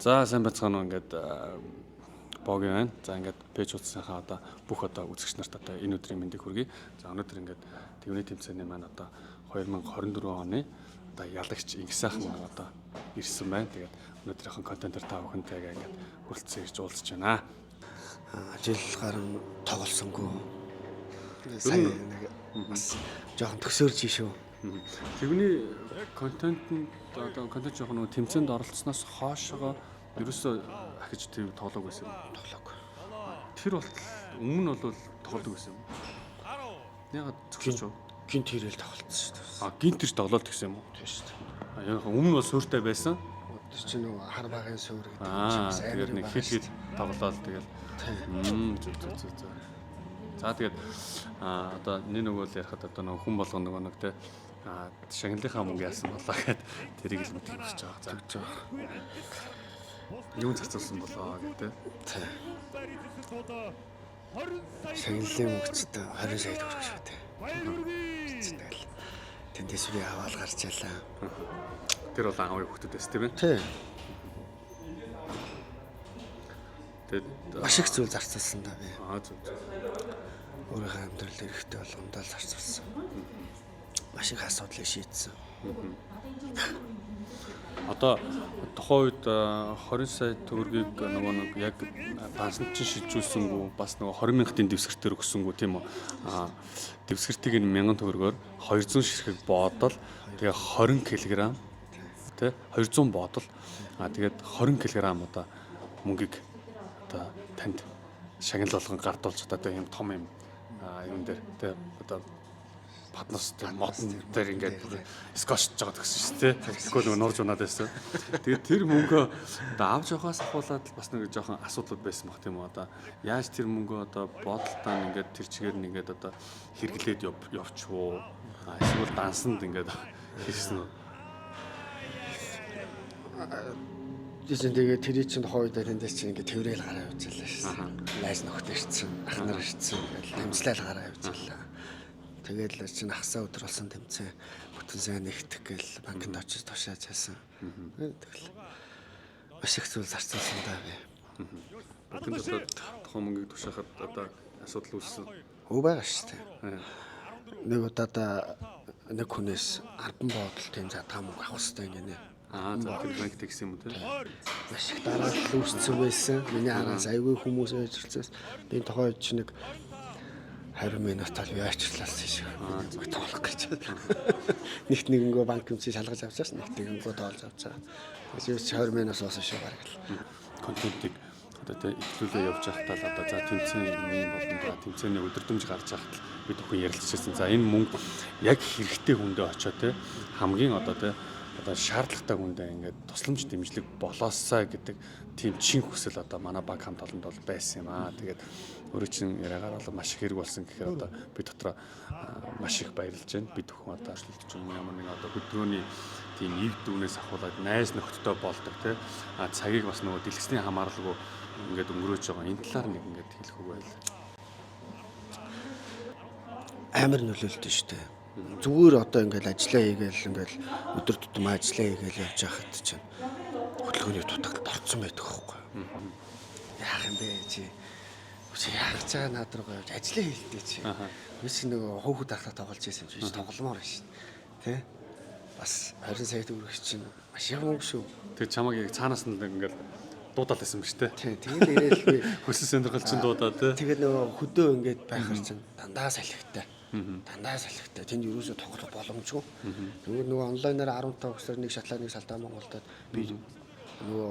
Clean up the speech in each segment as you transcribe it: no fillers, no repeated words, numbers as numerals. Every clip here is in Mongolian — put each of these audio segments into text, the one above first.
За сайн байцгаана уу ингээд богийн байна. За ингээд пэйж утсынхаа одоо бүх одоо үзэгч нарт одоо энэ өдрийн мэндийг хүргэе. За өнөөдөр ингээд Тэвний тэмцээний маань одоо 2024 оны одоо ялагч инх сайхан одоо ирсэн байна. Тэгээд өнөөдрийнхэн контентер та бүхэнтэйгээ ингээд хүрэлцэн ирж уулзж байна. Жил гарan тоглосонгүй. Сайн нэг бас жоохон төсөөрч шүү. Тэвний контентэнд одоо контент жоохон нөгөө тэмцээнд оролцсноос хоошоо ерөөсөө ахиж тэв тоглоог байсан юм. Тоглоог. Тэр бол өмнө нь бол тоглодог байсан юм. Ягаад зөвшөөрч юу? Гинт хэрэл тоглолцсон шүү дээ. Гинт тэрч тоглоод гэсэн юм уу? Тийм шүү дээ. Яг өмнө бол сууртай байсан. Тэр чинь нөгөө хар багын суур гэдэг юм. Тэгээд нэг хэд тоглоод тэгэл. Зүг. За тэгээд одоо нэг бол ярихад одоо нөгөө хүн болгоно нөгөө нэг те шагналынхаа мөнгө яасан болоо гэд тэрийг л мэдэх гэж байгаа. Загж байгаа. Юу зарцуулсан болоо гэдэг. Шагналын мөнгөчтэй 20 сая төгрөг шүү дээ. Тэндээс би аваад гарч ялаа. Тэр бол аавын хүүхдүүд байсан тийм ээ? Тийм. Тэгээд маш их зүйл зарцуулсан да би. Зүг. Өөрийнхөө амьдрал эрэхтэй болгондоо зарцуулсан. Маш их асуудлыг шийдсэн. Одоо тухайн үед 20 сая төгрөгийг нөгөө нэг яг банкнд чинь шилжүүлсэнгүү бас нөгөө 20 мянгатын дэвсгэртээр өгсөнгүү тийм үү? Дэвсгэртийг нь 1000 төгрөгөөр 200 ширхэг боодол тэгээ 20 кг тий 200 боодол тэгээд 20 кг одоо мөнгийг одоо танд шагнал болгон гардуулж одоо юм том юм юм дээр тий одоо паднаас модон дээр ингээд скотчж байгаа гэсэн шүү дээ. Тэгвэл нөгөө нурж унаад байсан. Тэгээд тэр мөнгөө одоо авч явахаас ахуулаад бас нэг жоохон асуудлууд байсан баг тийм үү одоо яаж тэр мөнгөө одоо бодлоо ингээд тэр чигээр нь ингээд одоо хэрэглээд явчихвуу. Эсвэл дансанд ингээд хийсэн үү? Тэгээд тэрий чинь хойд тэндээс чинь ингээд тэврээл гараа явууллаа шээ. Найз нөхдөд ирсэн, ах нар ирсэн, дамжлал гараа явууллаа. Тэгээд л чинь хасаа өдөр болсон тэмцээн бүтэн сайн нэгтгэх гээл банкнд очиж тушааж хайсан. Тэгэл маш их зүйл зарцуулсан даа би. Банкнд одоо тухайн мөнгийг тушаахад одоо асуудал үүссэн. Байгаа шүү дээ. Нэг удаад нэг хүнээс 10 боодол тийм задгаа мөнгө авах хэрэгтэй гинэ. За тэр банк тэгсэн юм уу те? Маш их дараалал үүссэн байсан. Миний хараас аягүй хүмүүс өөжөлцөөс би тохойд чи нэг 20 минутаар яачлалсан шиг тоглох гэж. Нэгт нэгэнгөө банк юмчийг шалгаж авчаас нэгт нэгэнгөө тоолж авчаа. Тэгээс 20 минутаас уусан шүү бараг л. Контентыг одоо ихлүүлээ явж байхдаа л одоо за тэмцээний юм болно. Тэмцээний өдөрдөмж гарч байхад бид бүхэн ярилцчихсан. За энэ мөнгө яг хэрэгтэй хүндээ очоо те хамгийн одоо те одоо шаардлагатай хүндээ ингээд тусламж дэмжлэг болоосаа гэдэг тийм чин хүсэл одоо манай баг хамт олонд бол байсан юм аа. Тэгээд өөрөө чинь яриагаар бол маш их хэрэг болсон гэхээр одоо би дотроо маш их баярлж байна. Бид бүхэн одоо ажиллаж байгаа ямар нэг одоо хөдөлгөөний тийм ив дүүнээс ахуулаад найз нөхдөдөө болдог те цагийг бас нөгөө дэлгэсний хамааралгүй ингээд өнгөрөөж байгаа. Энэ талаар нэг ингээд хэлэх үг байл. Амар нөлөөлтөө шүү дээ. Зүгээр одоо ингээл ажиллаа хийгээл ингээл өдөр тутам ажиллаа хийгээл явж байхад чинь хөдөлгөөний дутагт орцсон байдаг хөөхгүй. Яах юм бэ чи? Чи яах чаа над руу явж ажиллаа хийлдээ чи. Би чи нөгөө хөөхд ахта тоглож байсан юм чи тогломоор байна шин. Тэ? Бас 20 сая төгрөг чинь маш их мөнгө шүү. Тэгээ чамаг яг цаанаас нь ингээл дуудаал байсан ба штэ. Тийм. Тэгэл ирээл би хөсөл сонирхол чинь дуудаа тэ. Тэгээд нөгөө хөдөө ингээд байхаар чинь дандаа салхитай. Дандаа салхитай. Тэнд юусоо тоглох боломжгүй. Тэгвэл нөгөө онлайнаар 15 өсөр нэг шатлаа нэг салтаа Монголдод би нөгөө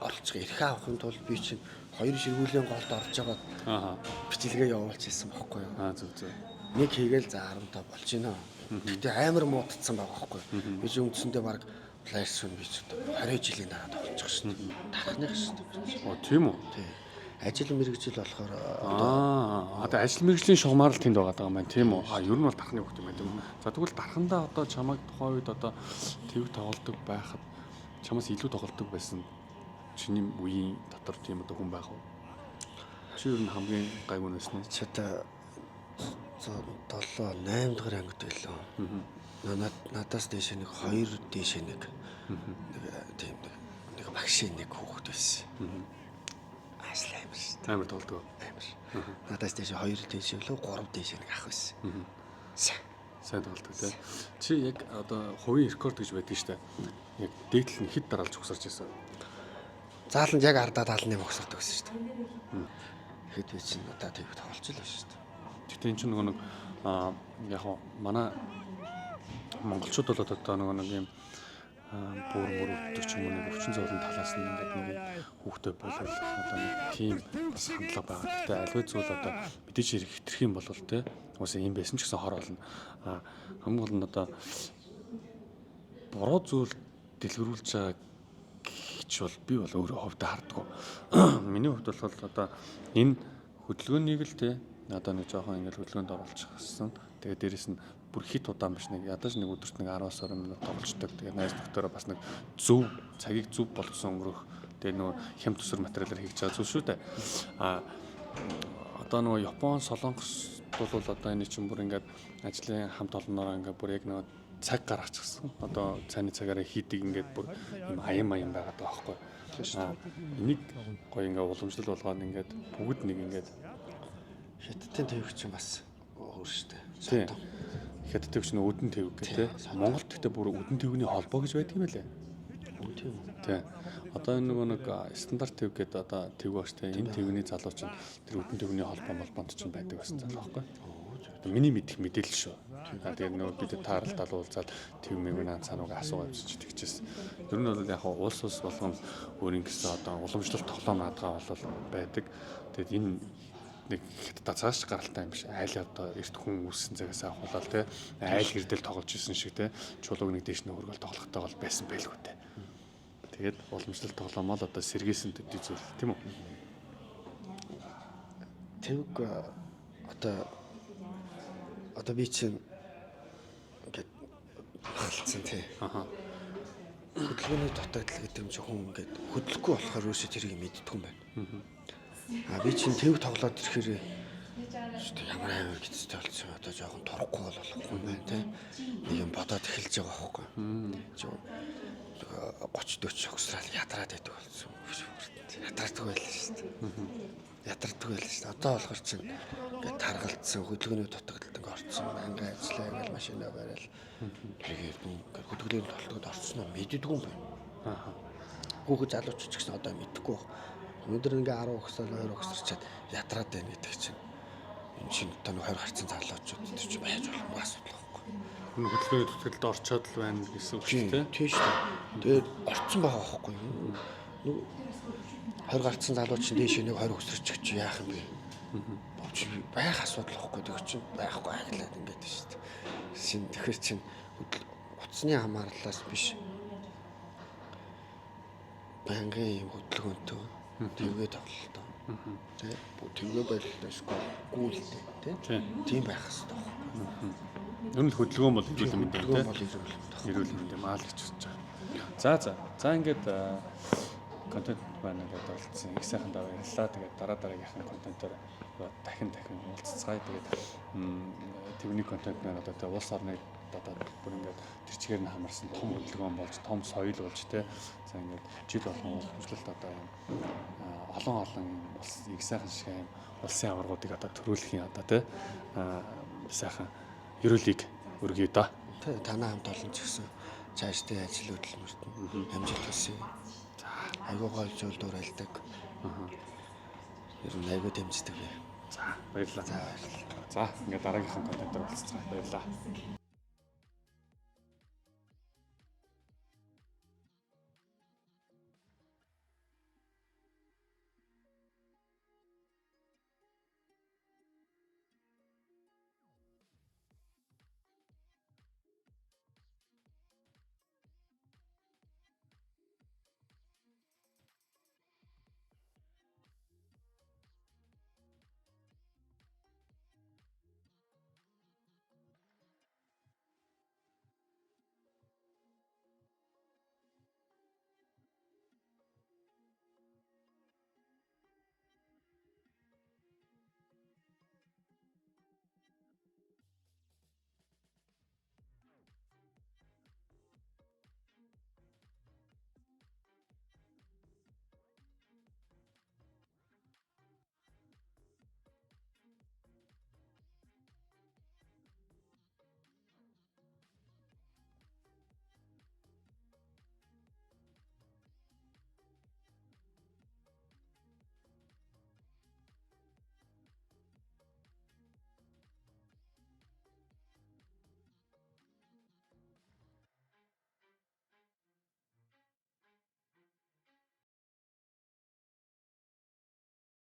оролцох эрхээ авахын тулд би чинь 2 ширгүүлийн голд орж байгаа бичлэгээ явуулж ирсэн бохоггүй юу. Зүг. Нэг хийгээл за 15 болж байна. Гэтэ амар муудсан байгаа бохоггүй. Би ч үндсэндээ баг флаш сүн би ч 20 жилийн дараа тоглож шин. Тархных шин. Тийм үү? Тий. Ажил мэргэжил болохоор одоо ажил мэргэжлийн шугамар л тэнд байгаа юм байна тийм үү? Ер нь бол тархны хөлт юм байна тийм үү? За тэгвэл тархандаа одоо чамайг тухайн үед одоо тэв тоглодог байхад чамаас илүү тоглодог байсан чиний үеийн дотор тийм одоо хүн байх уу? Чи ер нь хамгийн гайгүй нэсэн нь ч одоо 7 8 дахь ангид байлаа. Надаас дээш нэг 2 дээш нэг тийм нэг багшийн нэг хүүхэд байсан. Ажил амар шүү дээ. Амар толдгоо. Амар. Надаас дэше 2 дэше лөө 3 дэше нэг ах байсан. Сайн толдгоо тий. Чи яг одоо хувийн рекорд гэж байдаг шүү дээ. Яг дээдл нь хэд дараалж угсарч байсан. Зааланд яг ардаа 78 өгсөрдөг гэсэн шүү дээ. Хэд би чинь одоо тэг тоглож л байна шүү дээ. Гэтэ энэ ч нөгөө нэг яг манай монголчууд бол одоо нэг юм бүр мөрөвдөг ч юм уу нэг өвчин зовлон талаас нь ингээд нэг хүүхдэд болвол одоо нэг тийм бас хандлага байгаа. Гэтэ альваа зүйл одоо мэдээж хитрэх юм бол те уусаа юм байсан ч гэсэн хор болно. Хамгийн гол нь одоо буруу зүйл дэлгэрүүлж байгаа гэж бол би бол өөрөө хувьдаа харддаг. Миний хувьд бол одоо энэ хөдөлгөөнийг л те одоо нэг жоохон ингээд хөдөлгөөнд оруулах гэсэн. Тэгээд дээрэс нь бүр хит удаан биш нэг ядаж нэг өдөрт нэг 10-20 минут тоглолцдог. Тэгээд найз нөхдөөрөө бас нэг зөв цагийг зөв болгосон өнгөрөх. Тэгээд нөгөө хямд төсвөр материалаар хийж байгаа зүйл шүү дээ. Одоо нөгөө Япон, Солонгос бол одоо энэ чинь бүр ингээд ажлын хамт олонноороо ингээд бүр яг нөгөө цаг гаргачихсан. Одоо цайны цагаараа хийдэг ингээд бүр юм аян байгаад байгаа байхгүй. Энийг гоё ингээд уламжлал болгоод ингээд бүгд нэг ингээд Хятадын твэгч бас өөр шүү дээ. Тийм. Хятад твэгч нөө өдөн твэг гэх тээ. Монголд гэхдээ бүр өдөн твэгний холбоо гэж байдаг юм байлээ. Тийм. Одоо энэ нэг стандарт твэг гэдэг одоо твэг бааш тээ. Энэ твэгний залуу чинь тэр өдөн твэгний холбоонд чинь байдаг байсан залуу байхгүй. Миний мэдих мэдээлэл шүү. Тэгээд нөгөө бид тааралд уулзаад твэг мэгнээ цаануугаа асуугаад чи тэгчихсэн. Ер нь бол яг улс болгон өөрийн гэсэн одоо уламжлалт тоглоом наадгаа бол байдаг. Тэгээд энэ нэг хятад цааш гаралтай юм биш. Айл одоо эрт хүн үүссэн цагаас авахлаа те. Айл гэрдэл тоглож исэн шиг те. Чулууг нэг дээш нь хөргөл тоглохтой бол байсан байлгүй те. Тэгээд уламжлалт тоглоом л одоо сэргээсэн төдий зүйл тийм үү? Тэвг одоо би чинь ингээд халдсан тий. Хөдөлгөөний дутагдал гэдэг юм чи хүн ингээд хөдлөхгүй болохоор өөрөөсөө тэрийг мэддэг юм байна. Би чинь тэвг тоглоод ирэхээр ямар амар гэцтэй болсон. Одоо жоохон турохгүй болохгүй юм байна тий. Нэг юм бодоод эхэлж байгаа байхгүй. 30-40 огсрал ядраад байдаг болсон. Ядардаг байлаа шүү дээ. Ядардаг байлаа шүү дээ. Одоо болохоор чинь ингээд таргалцсан хөдөлгөөний дутагдалд ингээд орцсон. Ангаа ажиллаа ингээл машинаа барайл. Тэгээд ингээд хөдөлгөөний дутагдалд орцсноо мэддэг юм байна. Хүүхэд залуучч ч гэсэн одоо мэдхгүй байна. Өнөөдөр ингээ 10 өгсөөр 2 өгсөрчээд ядраад байна гэдэг чинь энэ чинь одоо 20 гарцсан залуучууд тэр чинь байж болохгүй асуудал байхгүй. Энэ хөдөлгөөний дутагдалд орчоод л байна гэсэн үг шүү дээ. Тийм шүү дээ. Тэгээд орцсон байгаа байхгүй юу? 20 гарцсан залууч чинь дээш нэг 20 өгсөрч чи яах юм бэ? Бовч байх асуудал байхгүй гэдэг чинь байхгүй аглаад ингээд шүү дээ. Шин тэгэхэр чинь утасны хамаарлаас биш. Бангийн хөдөлгөөнтэй твгээ тоглолтоо. Тэ твгээ байлтаашгүй гүйлтэй тэ. Тийм байх хэрэгтэй. Ер нь хөдөлгөөн бол ирүүл мэнд Хөдөлгөөн бол ирүүл мэнд. Ирүүл мэнд маал гэж бодож байгаа. За ингээд контент байна гэдэг болцсон. Их сайхан даа баярлалаа. Тэгээд дараагийнхын контентоор дахин уулзцгаая. Тэгээд твний контент маань одоо тэ улс орны одоо бүр ингээд тэр чигээр нь хамарсан том хөдөлгөөн болж том соёл болж тэ. За ингээд жил болгон уламжлалт одоо олон улс их сайхан шиг юм улсын аваргуудыг одоо төрүүлэхийн одоо тэ сайхан ерөөлийг өргөё да. Тэ танаа хамт олон ч гэсэн цаашдын ажил хөдөлмөрт амжилт хүсье. За айгуу гол зүйл дуурайлдаг. Ер нь айгуу дэмждэг бай. За баярлалаа. За ингээд дараагийнхын контентоор уулзцгаая. Баярлалаа.